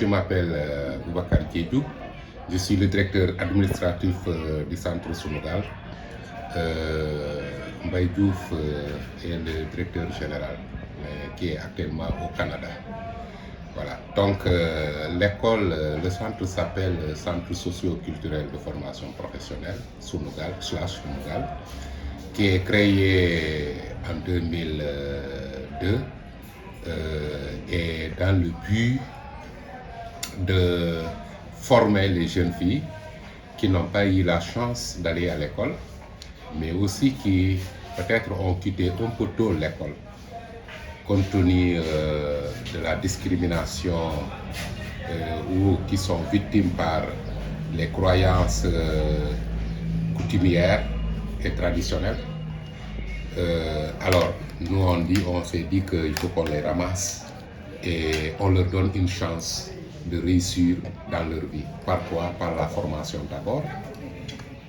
je m'appelle Boubacar Diédhiou. Je suis le directeur administratif du centre Sunugal. Mbaye Diouf est le directeur général, qui est actuellement au Canada. Voilà. Donc l'école, le centre s'appelle Centre socio-culturel de formation professionnelle Sunugal, qui est créé en 2002 et dans le but de former les jeunes filles qui n'ont pas eu la chance d'aller à l'école, mais aussi qui peut-être ont quitté un peu tôt l'école, compte tenu de la discrimination ou qui sont victimes par les croyances coutumières et traditionnelles. Alors, nous on s'est dit qu'il faut qu'on les ramasse et on leur donne une chance de réussir dans leur vie. Par quoi? Par la formation d'abord,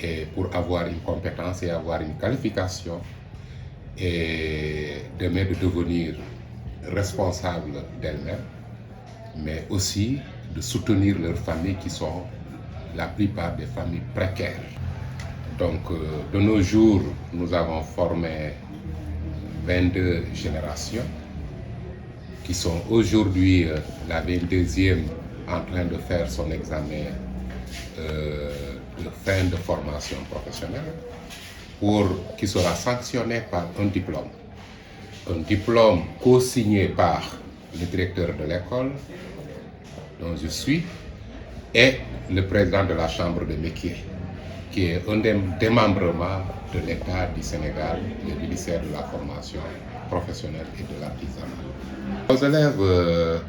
et pour avoir une compétence et avoir une qualification, et demain de devenir responsables d'elles-mêmes, mais aussi de soutenir leurs familles qui sont la plupart des familles précaires. Donc, de nos jours, nous avons formé 22 générations qui sont aujourd'hui la 22e en train de faire son examen de fin de formation professionnelle, qui sera sanctionné par un diplôme. Un diplôme co-signé par le directeur de l'école, dont je suis, et le président de la Chambre des métiers, qui est un des démembrements de l'État du Sénégal, le ministère de la formation professionnelle et de l'artisanat. Les élèves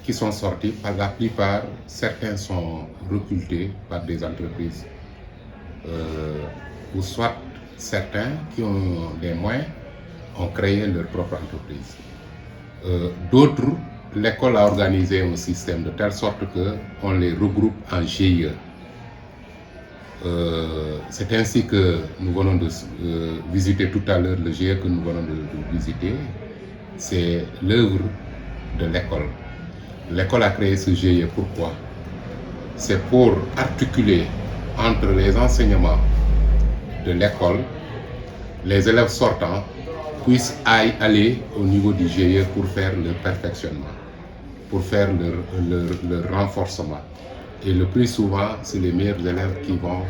qui sont sortis, par la plupart, certains sont recrutés par des entreprises, ou soit certains qui ont des moyens ont créé leur propre entreprise. D'autres, l'école a organisé un système de telle sorte qu'on les regroupe en GIE. C'est ainsi que nous venons de visiter tout à l'heure le GIE que nous venons de visiter. C'est l'œuvre de l'école. L'école a créé ce GIE, pourquoi? C'est pour articuler entre les enseignements de l'école, les élèves sortants puissent aller au niveau du GIE pour faire leur perfectionnement, pour faire leur renforcement. Et le plus souvent, c'est les meilleurs élèves qui vont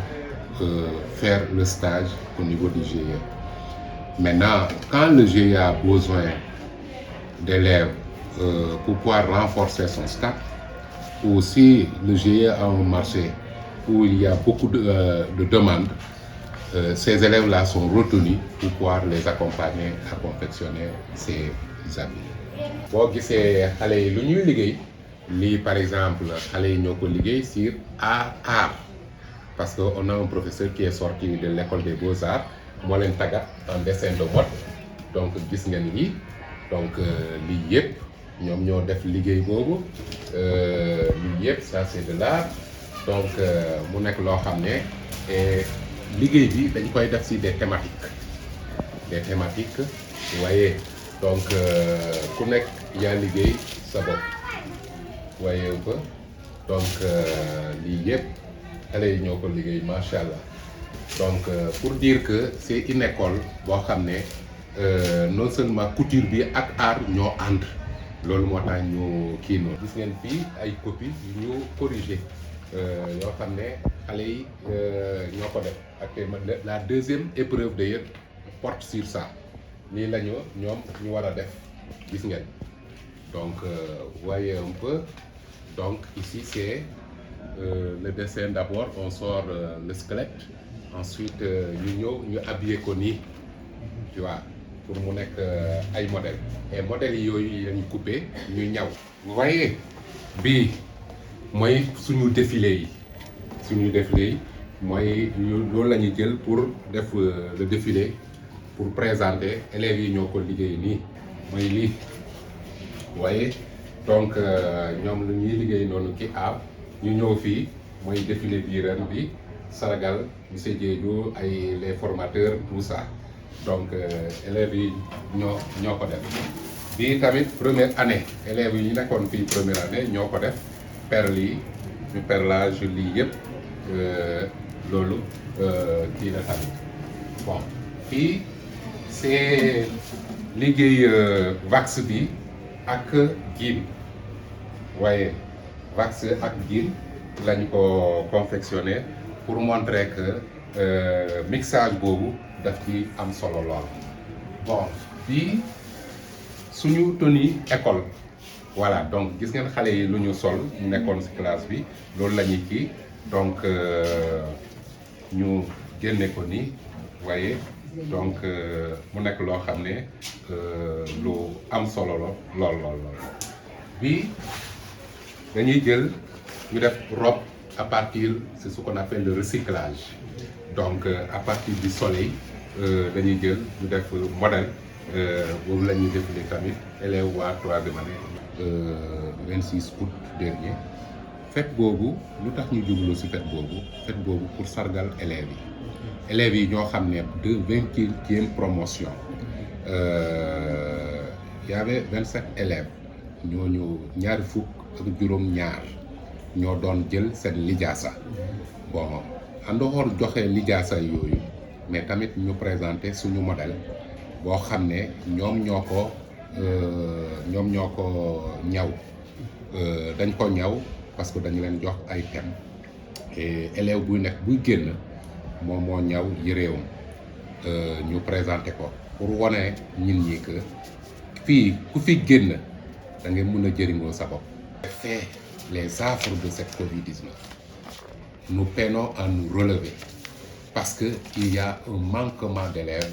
faire le stage au niveau du GIE. Maintenant, quand le GIE a besoin d'élèves pour pouvoir renforcer son staff, ou si le GIE a un marché où il y a beaucoup de demandes, ces élèves-là sont retenus pour pouvoir les accompagner à confectionner ces habits. Boo gisee xale yi lu ñuy liggéey lii par exemple xale yi ñoo ko liggéey sur art, parce que on a un professeur qui est sorti de l'école des beaux-arts moo leen tàggat en dessin de mode. Donc gis ngeen lii, donc lii yëpp ñoom ñoo def liggéey boobu. Lii yëpp ça c'est de l'art. Donc mu nekk loo xam ne liggéey bi dañ koy def ci des thématiques, vous voyez. Donc ku nekk yaa liggéey sa bopp, voyez un peu. Donc lii yëpp xale yi ñoo ko liggéey, macha allah. Donc pour dire que c'est une école boo xam ne non seulement couture bi ak art ñoo ànd, loolu moo tax ñu kii noonu. Gis ngeen fii ay copies yu ñu corrigé yoo xam ne xale yi ñoo ko def. Actuellement la deuxième épreuve d'ailleurs porte sur ça. Lii la ñoom ñu war a def, gis ngeen. Donc voyez un peu. Donc ici c'est le dessin. D'abord on sort le squelette, ensuite ñu habillé ko nii, tu vois, pour mu nekk ay modèles. Et modèles yooyu lañu coupé ñu ñaw. Vous voyez, bii mooy suñu défilé yi. Mooy loolu la ñuy jël pour def le défilé, pour présenter. Élèves yi ñoo ko liggéey nii, mooy lii, vous voyez. Donc ñoom lu ñuy liggéey noonu ki aar ñu ñëw fii mooy défilé bi ren bi sargal monsieur Diédhiou ay les formateurs tout ça. Donc élèves yi ñoo ko def. bii tamit première année élèves yi ñu nekkoon fii première année ñoo ko def perle yi ñu perlage lii yëpp loolu kii la tamit bon fii c'est liggéey wax bi ak jiin waaye wax ak jiin lañu ko confectionné pour montrer que mixage boobu daf ci am solo lool. Bon bii suñu tenue école voilà donc gis ngeen xale yi lu ñu sol ñu nekkoon ci classe bi loolu la ñuy kii donc ñu génne ko nii waaye donc mu nekk loo xam ne lu am solo la lool bii dañuy jël ñu def robe à partir c'est ce qu'on appelle le recyclage donc à partir du soleil dañuy jël ñu def modèle boobu la ñuy défilé tamit élèves waa troisième année 26 août dernier fête boobu lu tax ñu jublu ci fête boobu pour sargal élèves yi ñoo xam ne de 20e promotion y avait 27 élèves ñooñu ñaari fukk ak juróom-ñaar ñoo doon jël seen lijaasa bon àndoxoor joxe lijaasa yooyu mais tamit ñu présenter suñu modèle boo xam ne ñoom ñoo ko ñaw dañ ko ñaw parce que dañu leen jox ay thèmes et élève buy génn moom moo ñaw yëreewam ñu présenter ko pour wane ñin ñi que fii ku fi génn da ngay mën a jëriñoo sa bopp. fait les affres de cette Covid-19 nous peinons à nous relever parce que il y a un manquement d'élèves.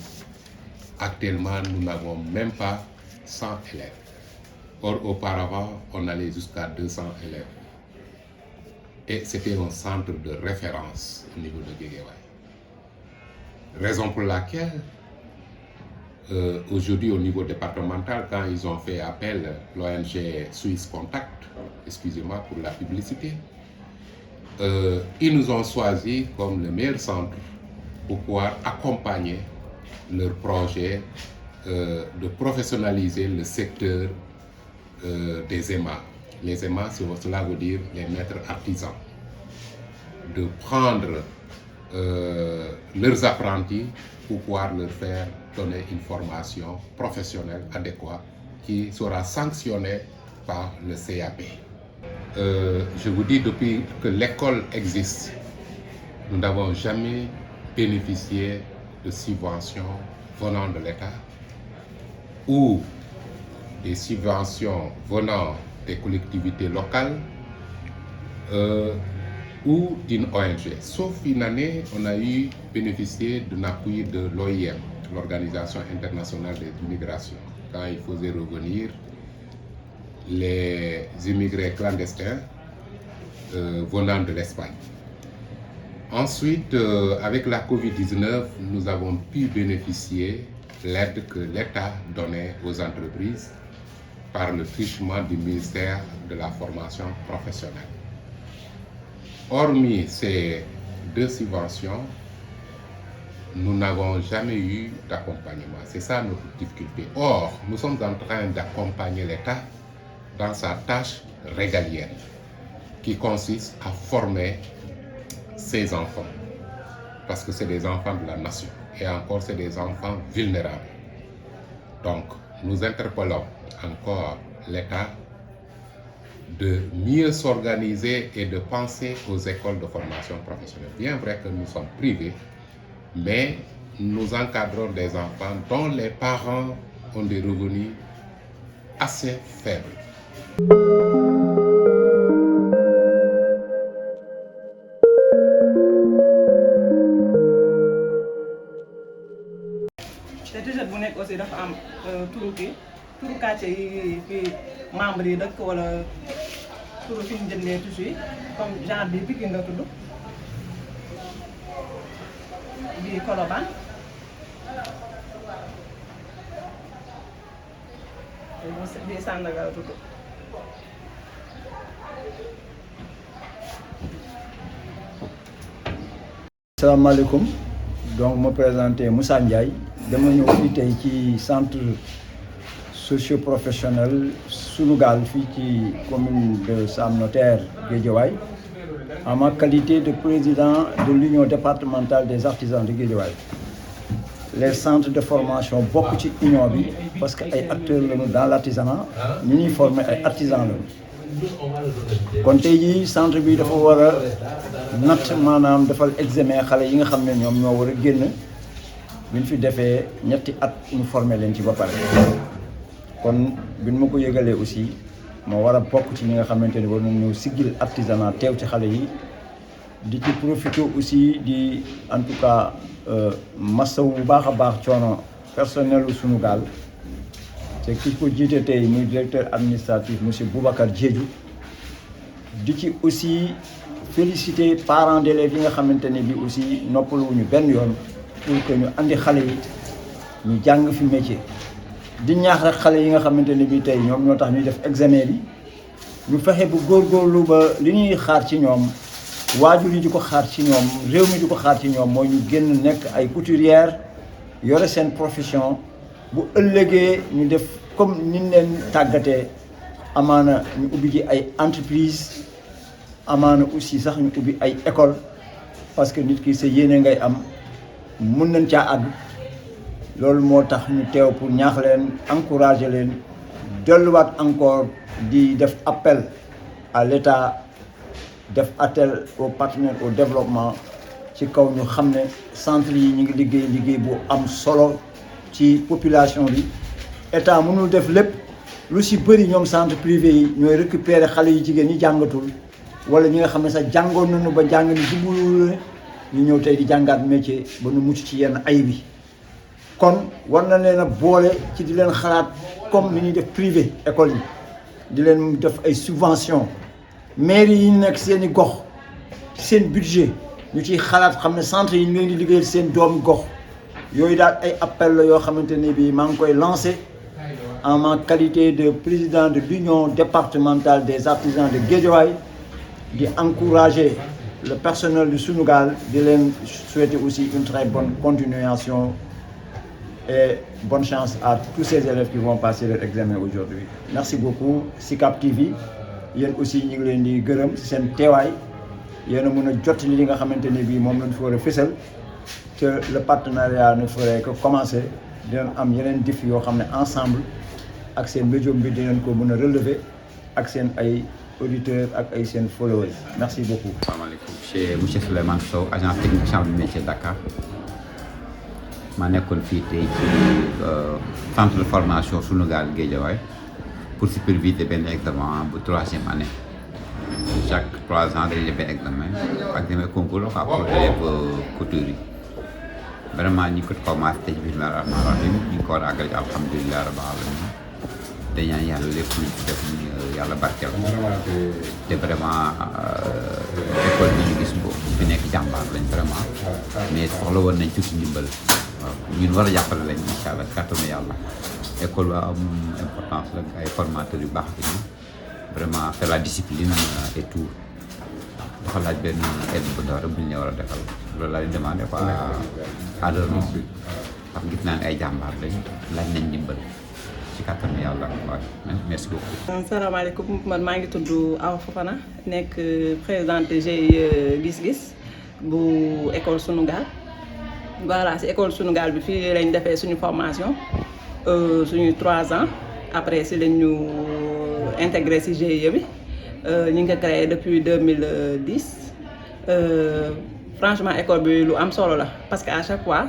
Actuellement, nous n'avons même pas 100 élèves. Or, auparavant, on allait jusqu'à 200 élèves. Et c'était un centre de référence au niveau de Guéguéwaye. Raison pour laquelle, aujourd'hui, au niveau départemental, quand ils ont fait appel, l'ONG Suisse Contact, excusez-moi pour la publicité, ils nous ont choisi comme le meilleur centre pour pouvoir accompagner leur projet de professionnaliser le secteur des EMA. Les EMA, cela veut dire les maîtres artisans. De prendre leurs apprentis pour pouvoir leur faire donner une formation professionnelle adéquate qui sera sanctionnée par le CAP. Je vous dis, depuis que l'école existe, nous n'avons jamais bénéficié de subventions venant de l'État ou des subventions venant des collectivités locales ou d'une ONG. Sauf une année, on a eu bénéficié d'un appui de l'OIM, l'Organisation internationale des migrations, quand il faisait revenir les immigrés clandestins venant de l'Espagne. Ensuite, avec la Covid-19, nous avons pu bénéficier de l'aide que l'État donnait aux entreprises par le truchement du ministère de la formation professionnelle. Hormis ces deux subventions, nous n'avons jamais eu d'accompagnement. C'est ça notre difficulté. Or, nous sommes en train d'accompagner l'État dans sa tâche régalienne, qui consiste à former ces enfants, parce que c'est des enfants de la nation, et encore c'est des enfants vulnérables. Donc, nous interpellons encore l'État de mieux s'organiser et de penser aux écoles de formation professionnelle. Bien vrai que nous sommes privés, mais nous encadrons des enfants dont les parents ont des revenus assez faibles. T-shirt bu nekk aussi dafa am turu quartier yi fii membre yi dëkk wala turu fi ñu jëndee tissu yi comme genre bi Pikine la tudd bii Colobane bii Sandaga la tudd. Asalaamaaleykum, donc me présenter Moussa Ndiaye dama ñëw fii tey ci centre socio-professionnel Sunugal fii ci commune de Sam Notaire Guédiawaye en ma qualité de président de l'union départementale des artisans de Guédiawaye. Les centres de formation bokk ci union bi parce que ay acteurs lañu dans l'artisanat ñi ñuy former ay artisans lañu kon tey jii centre bi dafa war a natt maanaam defal examen xale yi nga xam ne ñoom ñoo war a génn bi ñu fi defee ñetti at ñu former leen ci ba pare kon bi ñu ma ko yëgalee aussi moo war a bokk ci ñi nga xamante ni war nañu ñëw siggil artisanat teew ci xale yi di ci profité aussi di en tout cas masawu bu baax a baax coono personnel Sunugal te ki ko jiite tey muy directeur administratif monsieur Boubacar Diédhiou di ci aussi féliciter parents d'élèves yi nga xamante ne bi aussi noppaluwuñu benn yoon pour que ñu andi xale yi ñu jàng fi métier di ñaax rek xale yi nga xamante ne bi tey ñoom ñoo tax ñuy def examen bi ñu fexe bu góorgóorlu ba li ñuy xaar ci ñoom waajur yi di ko xaar ci ñoom réew mi di ko xaar ci ñoom mooy ñu génn nekk ay couturière yore seen profession bu ëllëgee ñu def comme niñ leen tàggatee amaana ñu ubbi ji ay entreprise amaana aussi sax ñu ubbi ay école parce que nit ki sa yéene ngay am mun nañ caa àgg loolu moo tax ñu teew pour ñaax leen encourager leen delluwaat encore di def appel à l'État def appel aux partenaires au développement ci kaw ñu xam ne centre yi ñu ngi liggéey bu am solo ci population bi état mënul def lépp lu si bëri ñoom centre privé yi ñooy récupérer xale yi jigéen ñi jàngatul wala ñi nga xam ne sax jàngoon nañu ba jàng ni jubluwul ñu ñëw tey di jàngaat métier ba nu mucc ci yenn ay bi kon war na leen a boole ci di leen xalaat comme ni ñuy def privé école yi di leen def ay subventions mairie yi nekk seen i gox seen budget ñu ciy xalaat xam ne centre yi ñu leen di liggéeyal seen doomi gox yooyu daal ay appel la yoo xamante ne bii maa ngi koy lancé en ma qualité de président de l'union départementale des artisans de Guédiawaye di encourager le personnel du Sunugal di leen souhaiter aussi une très bonne continuation et bonne chance à tous ces élèves qui vont passer leur examen aujourd'hui. Merci beaucoup Sicap TV yéen aussi ñu ngi leen di gërëm ci seen teewaay yéen a mën a jot li nga xamante ne bii moom lañ fi war a fësal que le partenariat ne ferait que commencer dinañ am yeneen défis yoo xam ne ensemble ak seen médium bi dinañ ko mën a relever ak seen ay auditeurs ak ay seen followers merci beaucoup. asalaamaaleykum chez monsieur Souleymane Sow agent technique chambre de métier Dakar ma nekkoon fii tey ci centre de formation Sunugal Guédiawaye pour superviser benn examen bu 3e année chaque 3 ans dañuy def benn examen concours quoi pour élèves couture yi vraiment ñu ko commencé tey bismillah rahmaan rahim ñu ngi ko war a àggale ci alhamdulilah rabbil alamin dañaan yàlla lépp luñ ci def ñu yàlla barkeel te vraiment école bi ñu gis boobu fi nekk jàmbaar lañ vraiment mais soxla woon nañ tuuti ndimbal waaw ñun war a jàppale lañ incha allah kàttanu yàlla école ba am importance la ay formateurs yu baax bi vraiment c'est la discipline et tout dafa laaj benn aide bu ndaw rek bu ñu la war a defal loolu laa leen demandé quoi à leur nom ndax gis naa ne ay jàmbaar lañ laaj nañ ndimbal ci kàttanu yàlla waaw merci beaucoup. salaamaaleykum man maa ngi tudd Awa Fofana nekk présidente GIE Gis-Gis bu école Sunugal voilà si école Sunugal bi fii lañ defee suñu formation suñu 3 ans après si lañ ñu intégré si GIE bi ñu ngi ko créé depuis 2010 franchement école bi lu am solo la parce que à chaque fois.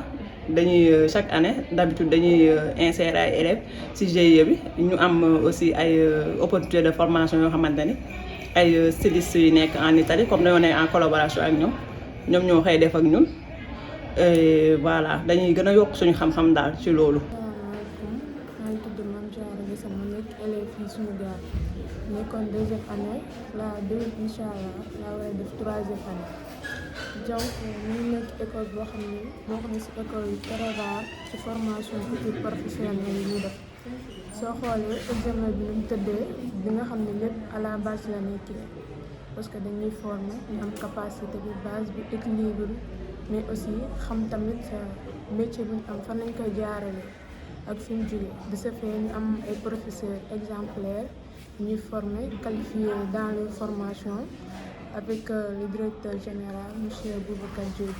dañuy chaque année d'habitude dañuy insérer ay élèves ci GIE bi ñu am aussi ay opportunité de formation yoo xamante ni ay stylistes yu nekk en Italie comme dañoo nekk en collaboration ak ñoom ñoo xëy def ak ñun voilà dañuy gën a yokk suñu xam-xam daal ci loolu. asalaamaaleykum maa ngi tudd Mame Diarra Guissé ma nekk élève fii Sunugal nekkoon 2e année la déwén incha allah laa war a def 3e année. donc ñu nekk école boo xam ne boo xam ne si école yu très rare ci formation couture professionnelle yi ñu def soo xoolee examen bi ñu tëddee bi nga xam ne lépp à la base la nekkee parce que dañuy former ñu am capacité bi base bi équilibre mais aussi xam tamit métier bi ñu am fan lañ koy jaarale ak fi mu jóge de ce fait ñu am ay professeurs exemplaires ñuy former qualifiés dans les formations avec le directeur général monsieur Boubacar Diop.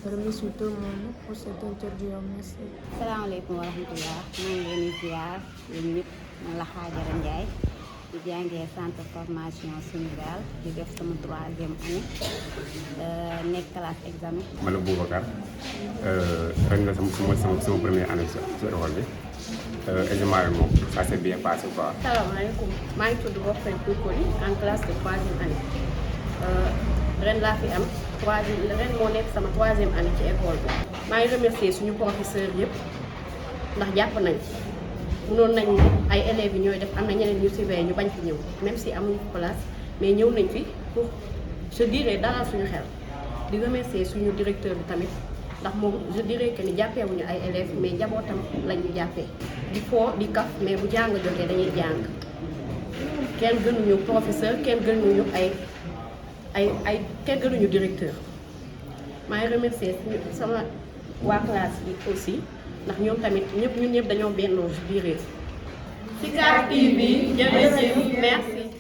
Je remercie tout le monde pour cette interview. Merci. Salaamaaleykum wa rahmatullah maa ngi leen di ziar yéen ñëpp man la Xaajara Ndiaye di jàngee centre formation Sunugal di def sama 3e année nekk classe examen. man la Boubacar ren la sama première année ci école bi examen bi moom ça s'est bien passé quoi. Salaamaaleykum maa ngi tudd Bokar Koukoli en classe de 3e année ren laa fi am ren moo nekk sama 3e année ci école bi. maa ngi remercier suñu professeurs yëpp ndax jàpp nañ mënoon nañ ay élèves yi ñooy def am na ñeneen ñu surveiller ñu bañ fi ñëw même si amuñu place mais ñëw nañ fi pour je dirais dalal suñu xel di remercier suñu directeur bi tamit ndax moom je dirais que ni jàppeewuñu ay élèves mais njabootam lañ ñu jàppee di foo di kaf mais bu jàng jotee dañuy jàng kenn gënuñu professeur kenn gënuñu kenn gënuñu directeur. maa ngi remercier sama waa classe bi aussi ndax ñoom tamit ñun ñëpp dañoo bennoo biir Sicap TV jërëjëf merci.